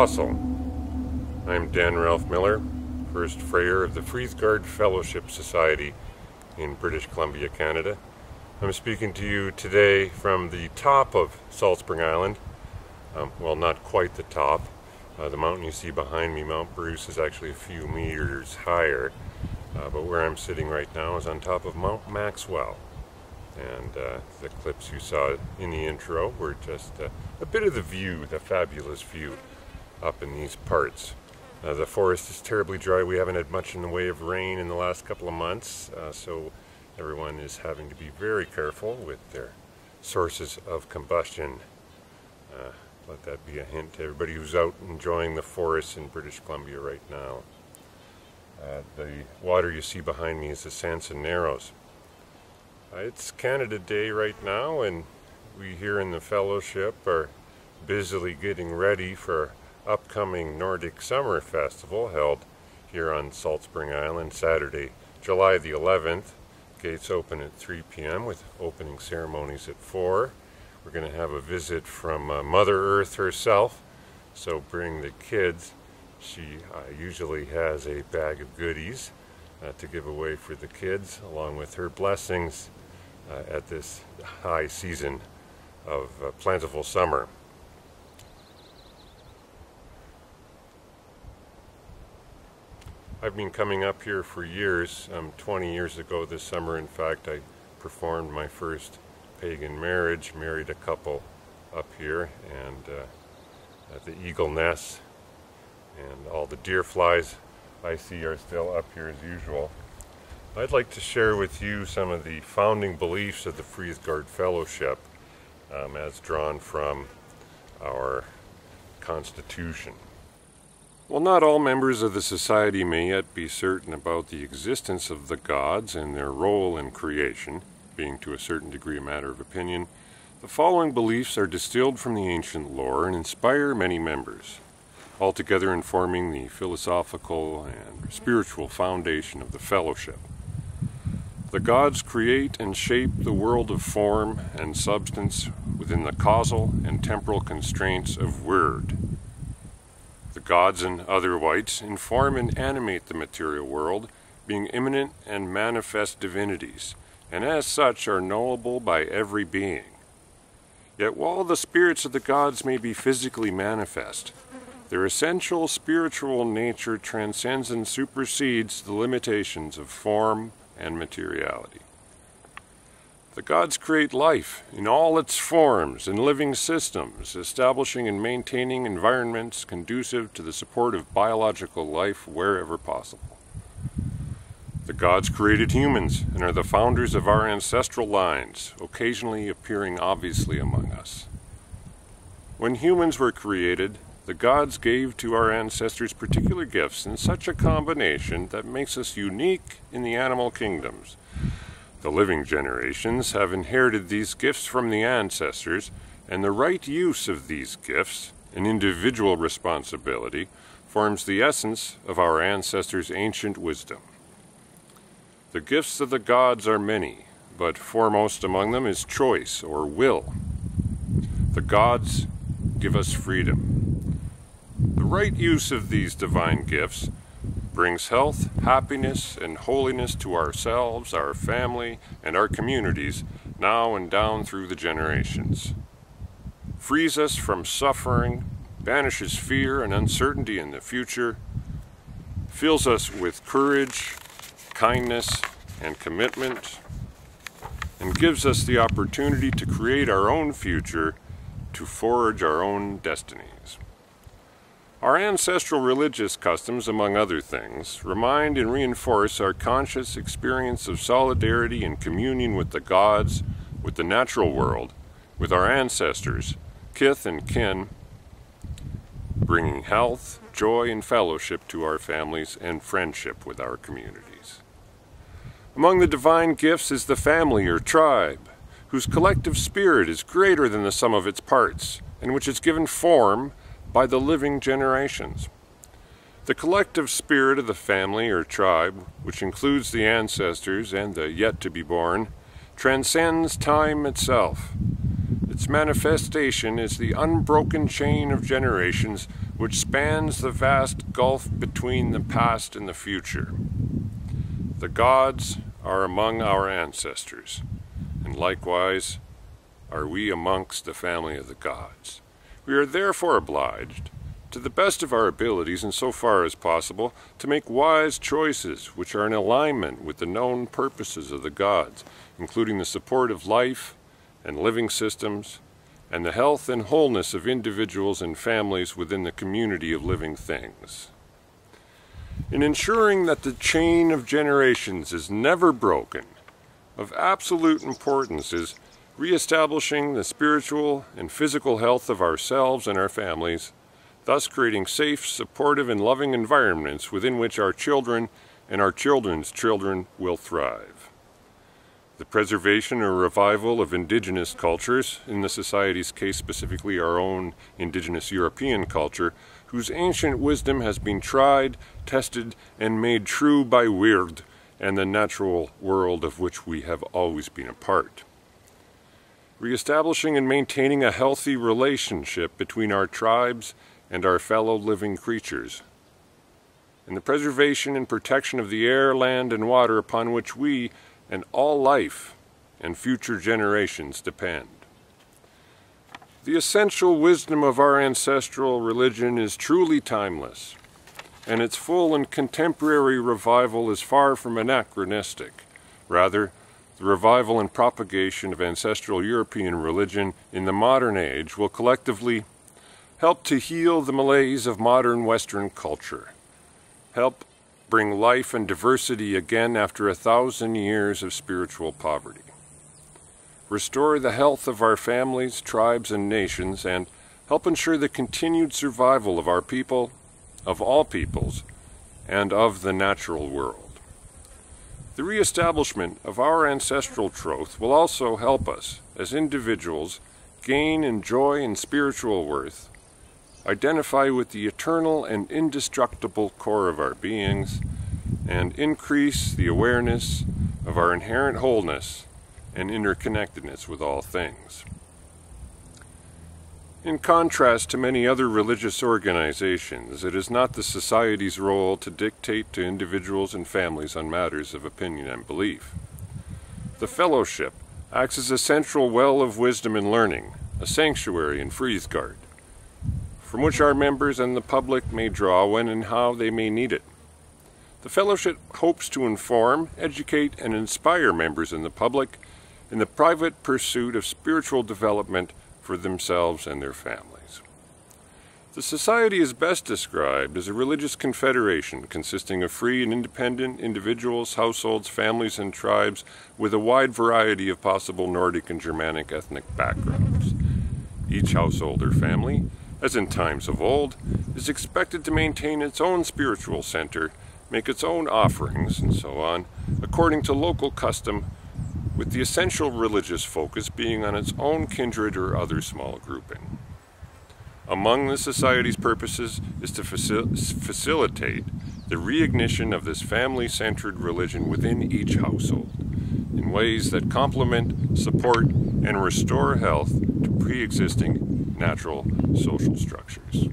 Apostle. I'm Dan Ralph Miller, first Frayer of the Fridhgard Fellowship Society in British Columbia, Canada. I'm speaking to you today from the top of Salt Spring Island. Well, not quite the top. The mountain you see behind me, Mount Bruce, is actually a few meters higher. But where I'm sitting right now is on top of Mount Maxwell. And the clips you saw in the intro were just a bit of the view, the fabulous view up in these parts. The forest is terribly dry. We haven't had much in the way of rain in the last couple of months, so everyone is having to be very careful with their sources of combustion. Let that be a hint to everybody who's out enjoying the forests in British Columbia right now. The water you see behind me is the Sanson Narrows. It's Canada Day right now, and we here in the Fellowship are busily getting ready for upcoming Nordic Summer Festival held here on Salt Spring Island Saturday, July the 11th. Gates open at 3 p.m. with opening ceremonies at 4. We're going to have a visit from Mother Earth herself, so bring the kids. She usually has a bag of goodies to give away for the kids, along with her blessings at this high season of plentiful summer. I've been coming up here for years. 20 years ago this summer, in fact, I performed my first pagan marriage, married a couple up here, and at the Eagle Nest, and all the deer flies I see are still up here as usual. I'd like to share with you some of the founding beliefs of the Fridhgard Fellowship as drawn from our Constitution. While not all members of the society may yet be certain about the existence of the gods and their role in creation, being to a certain degree a matter of opinion, the following beliefs are distilled from the ancient lore and inspire many members, altogether informing the philosophical and spiritual foundation of the Fellowship. The gods create and shape the world of form and substance within the causal and temporal constraints of word. The gods and other wights inform and animate the material world, being immanent and manifest divinities, and as such are knowable by every being. Yet while the spirits of the gods may be physically manifest, their essential spiritual nature transcends and supersedes the limitations of form and materiality. The gods create life in all its forms and living systems, establishing and maintaining environments conducive to the support of biological life wherever possible. The gods created humans and are the founders of our ancestral lines, occasionally appearing obviously among us. When humans were created, the gods gave to our ancestors particular gifts in such a combination that makes us unique in the animal kingdoms. The living generations have inherited these gifts from the ancestors, and the right use of these gifts, an individual responsibility, forms the essence of our ancestors' ancient wisdom. The gifts of the gods are many, but foremost among them is choice or will. The gods give us freedom. The right use of these divine gifts brings health, happiness, and holiness to ourselves, our family, and our communities, now and down through the generations. Frees us from suffering, banishes fear and uncertainty in the future, fills us with courage, kindness, and commitment, and gives us the opportunity to create our own future, to forge our own destinies. Our ancestral religious customs, among other things, remind and reinforce our conscious experience of solidarity and communion with the gods, with the natural world, with our ancestors, kith and kin, bringing health, joy, and fellowship to our families and friendship with our communities. Among the divine gifts is the family or tribe, whose collective spirit is greater than the sum of its parts, and which is given form by the living generations. The collective spirit of the family or tribe, which includes the ancestors and the yet-to-be-born, transcends time itself. Its manifestation is the unbroken chain of generations which spans the vast gulf between the past and the future. The gods are among our ancestors, and likewise are we amongst the family of the gods. We are therefore obliged, to the best of our abilities and so far as possible, to make wise choices which are in alignment with the known purposes of the gods, including the support of life and living systems, and the health and wholeness of individuals and families within the community of living things. In ensuring that the chain of generations is never broken, of absolute importance is reestablishing the spiritual and physical health of ourselves and our families, thus creating safe, supportive, and loving environments within which our children and our children's children will thrive. The preservation or revival of indigenous cultures, in the Society's case specifically our own indigenous European culture, whose ancient wisdom has been tried, tested, and made true by Weird and the natural world of which we have always been a part. Reestablishing and maintaining a healthy relationship between our tribes and our fellow living creatures, and the preservation and protection of the air, land, and water upon which we and all life and future generations depend. The essential wisdom of our ancestral religion is truly timeless, and its full and contemporary revival is far from anachronistic. Rather, the revival and propagation of ancestral European religion in the modern age will collectively help to heal the malaise of modern Western culture, help bring life and diversity again after 1,000 years of spiritual poverty, restore the health of our families, tribes, and nations, and help ensure the continued survival of our people, of all peoples, and of the natural world. The reestablishment of our ancestral truth will also help us, as individuals, gain in joy and spiritual worth, identify with the eternal and indestructible core of our beings, and increase the awareness of our inherent wholeness and interconnectedness with all things. In contrast to many other religious organizations, it is not the Society's role to dictate to individuals and families on matters of opinion and belief. The Fellowship acts as a central well of wisdom and learning, a sanctuary in Fridhgard, from which our members and the public may draw when and how they may need it. The Fellowship hopes to inform, educate, and inspire members and the public in the private pursuit of spiritual development for themselves and their families. The Society is best described as a religious confederation consisting of free and independent individuals, households, families, and tribes with a wide variety of possible Nordic and Germanic ethnic backgrounds. Each household or family, as in times of old, is expected to maintain its own spiritual center, make its own offerings, and so on, according to local custom, with the essential religious focus being on its own kindred or other small grouping. Among the Society's purposes is to facilitate the reignition of this family-centered religion within each household in ways that complement, support, and restore health to pre-existing natural social structures.